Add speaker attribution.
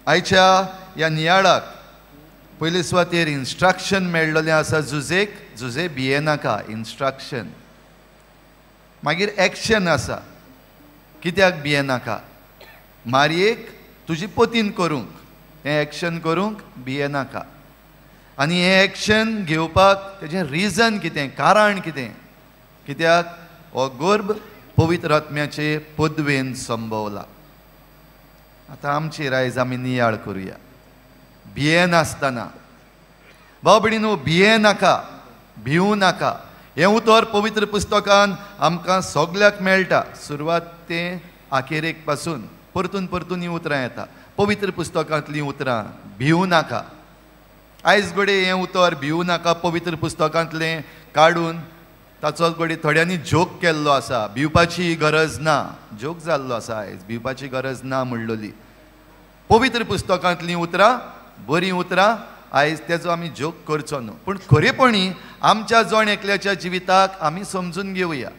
Speaker 1: आयच्या ह्या नियाळाक पयले सुवातेर इन्स्ट्रक्शन मेळ्ळलें आसा झुजेक, झुजे भियेनाका, इन्स्ट्रक्शन. मागीर एक्शन आसा, कित्याक भियेनाका. मारयेक तुजी पतीन करूंक, हें एक्शन करूंक भियेनाका. आनी हें एक्शन घेवपाक तेजें रिजन कितें, कारण कितें, कित्याक हो गर्भ पवित्र आत्म्याचे पदवेन संभवला. आतां आमचेर आयज आमी नियाळ करुया. भियेनासतना भाव भयणीनो, भियेनाका, भिवूं नाका. हें उतर पवित्र पुस्तकान आमकां सगल्याक मेळटा, सुरवात ते आखेरेक पासून परतून परतून ही उतरां येता. पवित्र पुस्तकांतलीं उतरां, भिवूं नाका. आयज घडये हें उतर भिवूं नाका पवित्र पुस्तकांतलें काडून ताचो घडये थोड्यांनी जोक केल्लो आसा. भिवपाची गरज ना, जोक जाल्लो आसा आयज, भिवपाची गरज ना म्हणलोली. पवित्र पुस्तकांतलीं उतरां बरीं उतरां, आयज तेजो आमी जोक करचो न्हू. पूण खरेपणी आमच्या जण एकल्याच्या जिविताक आमी समजून घेवया.